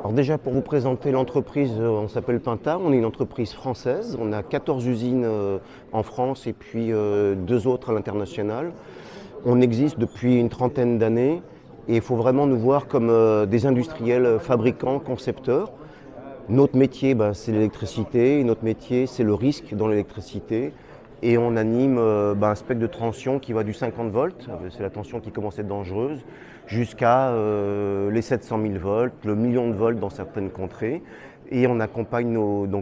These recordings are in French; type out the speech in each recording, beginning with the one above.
Alors déjà, pour vous présenter l'entreprise, on s'appelle Pinta, on est une entreprise française. On a 14 usines en France et puis 2 autres à l'international. On existe depuis une trentaine d'années et il faut vraiment nous voir comme des industriels fabricants, concepteurs. Notre métier, c'est l'électricité, notre métier, c'est le risque dans l'électricité. Et on anime un spectre de tension qui va du 50 volts, c'est la tension qui commence à être dangereuse, jusqu'à les 700 000 volts, le million de volts dans certaines contrées. Et on accompagne nos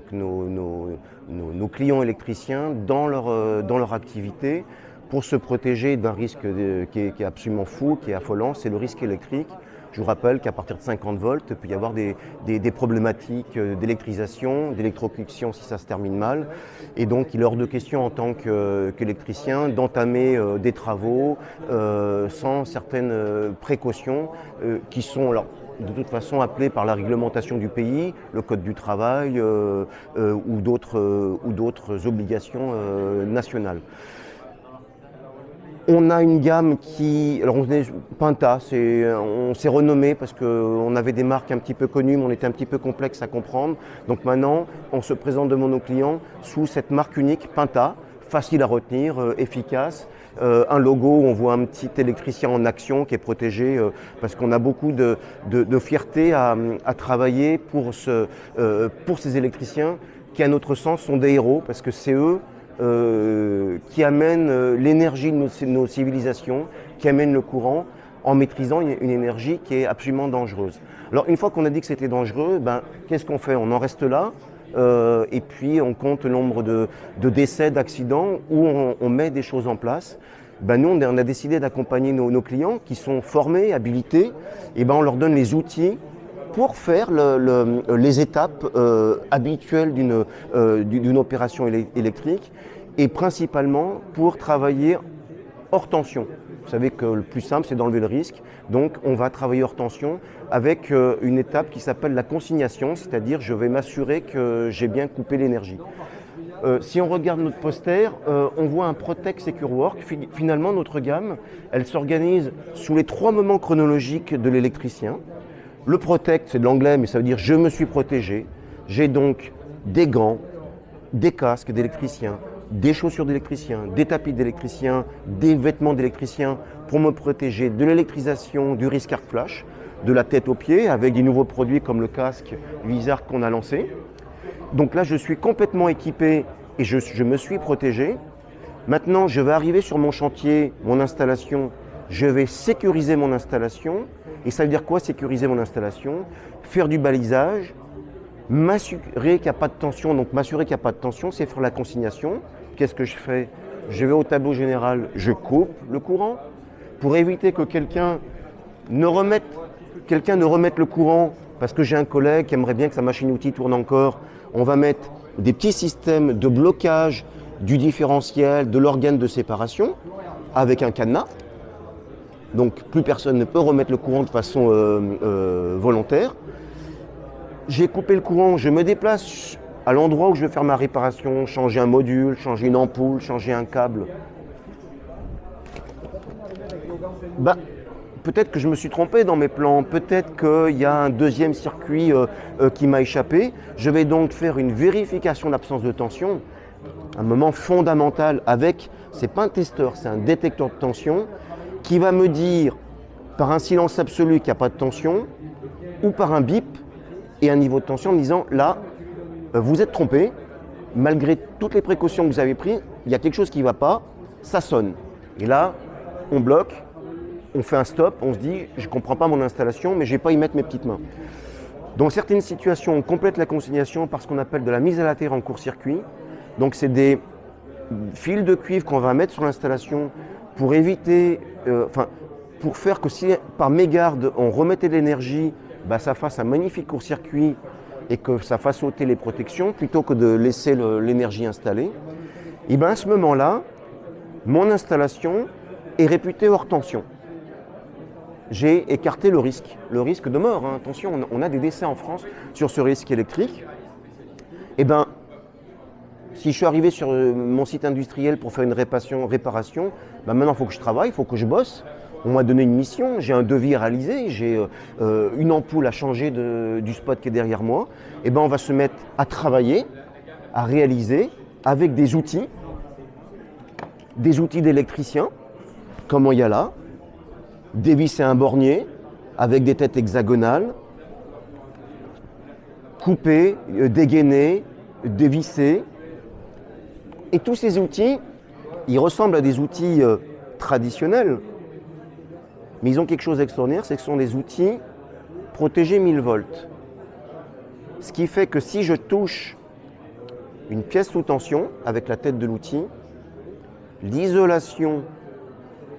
clients électriciens dans leur activité pour se protéger d'un risque qui est absolument fou, qui est affolant, c'est le risque électrique. Je vous rappelle qu'à partir de 50 volts, il peut y avoir des problématiques d'électrisation, d'électrocution si ça se termine mal. Et donc il est hors de question en tant qu'électricien d'entamer des travaux sans certaines précautions qui sont alors, de toute façon appelées par la réglementation du pays, le code du travail ou d'autres obligations nationales. On a une gamme qui, alors on est Pinta, on s'est renommé parce qu'on avait des marques un petit peu connues, mais on était un petit peu complexe à comprendre. Donc maintenant, on se présente devant nos clients sous cette marque unique Pinta, facile à retenir, efficace. Un logo où on voit un petit électricien en action qui est protégé parce qu'on a beaucoup de fierté à travailler pour ces électriciens qui, à notre sens, sont des héros parce que c'est eux qui amène l'énergie de nos civilisations, qui amène le courant en maîtrisant une énergie qui est absolument dangereuse. Alors une fois qu'on a dit que c'était dangereux, qu'est-ce qu'on fait? On en reste là et puis on compte le nombre de décès, d'accidents où on met des choses en place. Nous, on a décidé d'accompagner nos clients qui sont formés, habilités, et on leur donne les outils pour faire les étapes habituelles d'une opération électrique et principalement pour travailler hors tension. Vous savez que le plus simple, c'est d'enlever le risque. Donc, on va travailler hors tension avec une étape qui s'appelle la consignation, c'est-à-dire je vais m'assurer que j'ai bien coupé l'énergie. Si on regarde notre poster, on voit un Protect Secure Work. Finalement, notre gamme, elle s'organise sous les 3 moments chronologiques de l'électricien. Le Protect, c'est de l'anglais, mais ça veut dire je me suis protégé. J'ai donc des gants, des casques d'électricien, des chaussures d'électricien, des tapis d'électricien, des vêtements d'électricien pour me protéger de l'électrisation, du risque arc flash, de la tête aux pieds, avec des nouveaux produits comme le casque Visarc qu'on a lancé. Donc là, je suis complètement équipé et je me suis protégé. Maintenant, je vais arriver sur mon chantier, mon installation, je vais sécuriser mon installation. Et ça veut dire quoi, sécuriser mon installation? Faire du balisage, m'assurer qu'il n'y a pas de tension. Donc m'assurer qu'il n'y a pas de tension, c'est faire la consignation. Qu'est-ce que je fais? Je vais au tableau général, je coupe le courant pour éviter que quelqu'un ne remette le courant parce que j'ai un collègue qui aimerait bien que sa machine-outil tourne encore. On va mettre des petits systèmes de blocage du différentiel, de l'organe de séparation avec un cadenas. Donc plus personne ne peut remettre le courant de façon volontaire. J'ai coupé le courant, je me déplace à l'endroit où je vais faire ma réparation, changer un module, changer une ampoule, changer un câble. Peut-être que je me suis trompé dans mes plans, peut-être qu'il y a un deuxième circuit qui m'a échappé. Je vais donc faire une vérification d'absence de tension, un moment fondamental avec, c'est pas un testeur, c'est un détecteur de tension, qui va me dire par un silence absolu qu'il n'y a pas de tension ou par un bip et un niveau de tension en me disant là, vous êtes trompé, malgré toutes les précautions que vous avez prises, il y a quelque chose qui ne va pas, ça sonne. Et là, on bloque, on fait un stop, on se dit je ne comprends pas mon installation mais je ne vais pas y mettre mes petites mains. Dans certaines situations, on complète la consignation par ce qu'on appelle de la mise à la terre en court-circuit. Donc c'est des fils de cuivre qu'on va mettre sur l'installation pour éviter, pour faire que si par mégarde on remettait de l'énergie, ça fasse un magnifique court-circuit et que ça fasse sauter les protections plutôt que de laisser l'énergie installée. Et à ce moment-là, mon installation est réputée hors tension. J'ai écarté le risque de mort. Hein. Attention, on a des décès en France sur ce risque électrique. Si je suis arrivé sur mon site industriel pour faire une réparation, maintenant il faut que je travaille, il faut que je bosse. On m'a donné une mission, j'ai un devis à réaliser, j'ai une ampoule à changer du spot qui est derrière moi. Et ben on va se mettre à travailler, à réaliser avec des outils d'électricien, comme il y a là, dévisser un bornier avec des têtes hexagonales, couper, dégainer, dévisser. Et tous ces outils, ils ressemblent à des outils traditionnels, mais ils ont quelque chose d'extraordinaire, c'est que ce sont des outils protégés 1000 volts. Ce qui fait que si je touche une pièce sous tension avec la tête de l'outil, l'isolation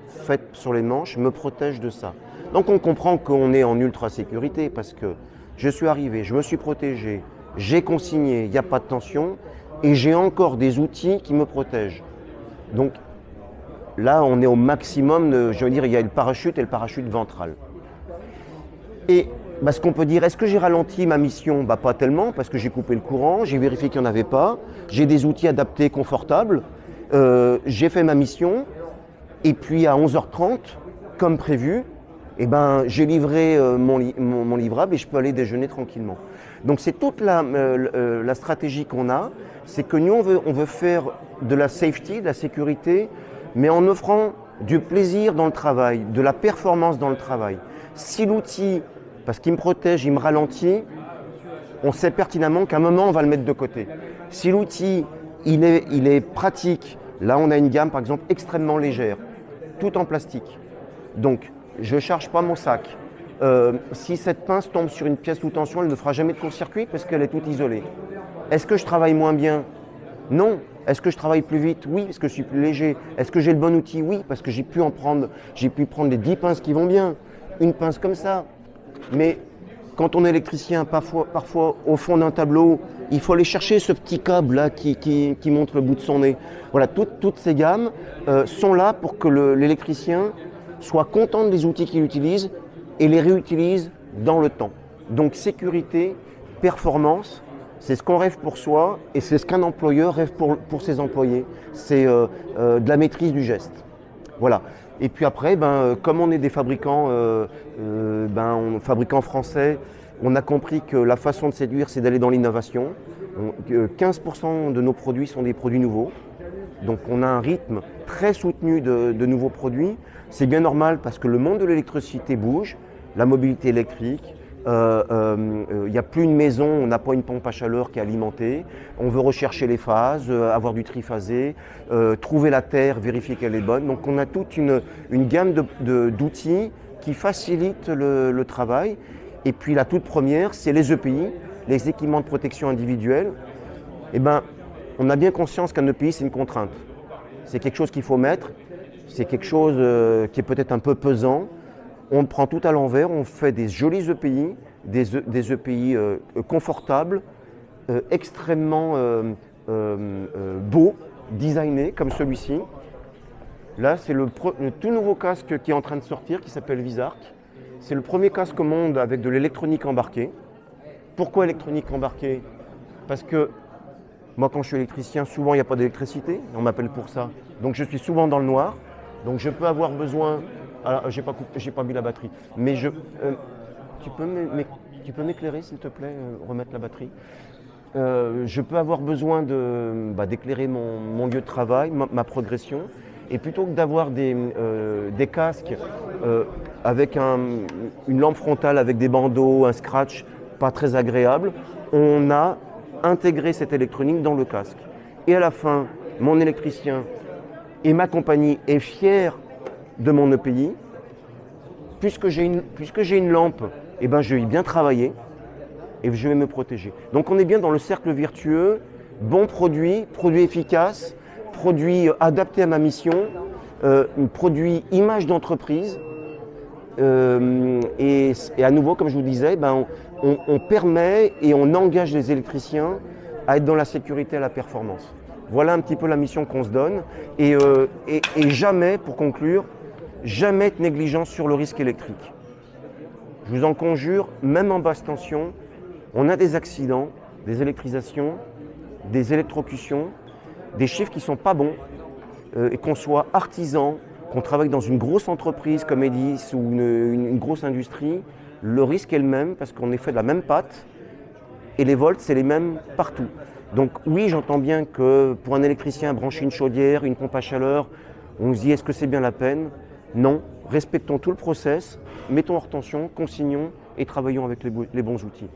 faite sur les manches me protège de ça. Donc on comprend qu'on est en ultra sécurité parce que je suis arrivé, je me suis protégé, j'ai consigné, il n'y a pas de tension et j'ai encore des outils qui me protègent. Donc là, on est au maximum, je veux dire, il y a le parachute et le parachute ventral. Et bah, ce qu'on peut dire, est-ce que j'ai ralenti ma mission? Bah, pas tellement, parce que j'ai coupé le courant, j'ai vérifié qu'il n'y en avait pas, j'ai des outils adaptés, confortables, j'ai fait ma mission, et puis à 11h30, comme prévu, eh ben, j'ai livré mon livrable et je peux aller déjeuner tranquillement. Donc c'est toute la stratégie qu'on a, c'est que nous on veut faire de la safety, de la sécurité, mais en offrant du plaisir dans le travail, de la performance dans le travail. Si l'outil, parce qu'il me protège, il me ralentit, on sait pertinemment qu'à un moment on va le mettre de côté. Si l'outil il est pratique, là on a une gamme par exemple extrêmement légère, tout en plastique. Donc je ne charge pas mon sac. Si cette pince tombe sur une pièce sous tension, elle ne fera jamais de court-circuit parce qu'elle est toute isolée. Est-ce que je travaille moins bien? Non. Est-ce que je travaille plus vite? Oui, parce que je suis plus léger. Est-ce que j'ai le bon outil? Oui, parce que j'ai pu prendre les 10 pinces qui vont bien. Une pince comme ça. Mais quand on est électricien, parfois au fond d'un tableau, il faut aller chercher ce petit câble là qui montre le bout de son nez. Voilà, toutes ces gammes sont là pour que l'électricien soit content des outils qu'il utilise et les réutilise dans le temps. Donc sécurité, performance, c'est ce qu'on rêve pour soi et c'est ce qu'un employeur rêve pour ses employés. C'est de la maîtrise du geste. Voilà. Et puis après, comme on est des fabricants, fabricants français, on a compris que la façon de séduire, c'est d'aller dans l'innovation. 15% de nos produits sont des produits nouveaux. Donc on a un rythme très soutenu de nouveaux produits. C'est bien normal parce que le monde de l'électricité bouge, la mobilité électrique. Il n'y a plus une maison, on n'a pas une pompe à chaleur qui est alimentée. On veut rechercher les phases, avoir du triphasé, trouver la terre, vérifier qu'elle est bonne. Donc on a toute une gamme d'outils qui facilitent le travail. Et puis la toute première, c'est les EPI, les équipements de protection individuelle. Eh ben, on a bien conscience qu'un EPI, c'est une contrainte. C'est quelque chose qu'il faut mettre, c'est quelque chose qui est peut-être un peu pesant. On prend tout à l'envers, on fait des jolis EPI, des EPI confortables, extrêmement beaux, designés comme celui-ci. Là, c'est le tout nouveau casque qui est en train de sortir, qui s'appelle Visarc. C'est le premier casque au monde avec de l'électronique embarquée. Pourquoi électronique embarquée? Parce que moi, quand je suis électricien, souvent il n'y a pas d'électricité, on m'appelle pour ça. Donc je suis souvent dans le noir, donc je peux avoir besoin. Alors, j'ai pas mis la batterie, mais tu peux m'éclairer s'il te plaît, remettre la batterie. Je peux avoir besoin d'éclairer mon lieu de travail, ma progression, et plutôt que d'avoir des casques avec une lampe frontale, avec des bandeaux, un scratch pas très agréable, on a intégré cette électronique dans le casque. Et à la fin, mon électricien et ma compagnie est fier de mon EPI, puisque j'ai une lampe, eh ben, je vais bien travailler et je vais me protéger. Donc on est bien dans le cercle vertueux, bon produit, produit efficace, produit adapté à ma mission, produit image d'entreprise. Et à nouveau, comme je vous disais, on permet et on engage les électriciens à être dans la sécurité et la performance. Voilà un petit peu la mission qu'on se donne. Et jamais, pour conclure, jamais de négligence sur le risque électrique. Je vous en conjure, même en basse tension, on a des accidents, des électrisations, des électrocutions, des chiffres qui ne sont pas bons, et qu'on soit artisan, qu'on travaille dans une grosse entreprise comme Edis ou une grosse industrie, le risque est le même parce qu'on est fait de la même pâte et les volts, c'est les mêmes partout. Donc oui, j'entends bien que pour un électricien, brancher une chaudière, une pompe à chaleur, on se dit est-ce que c'est bien la peine? Non, respectons tout le process, mettons hors tension, consignons et travaillons avec les bons outils.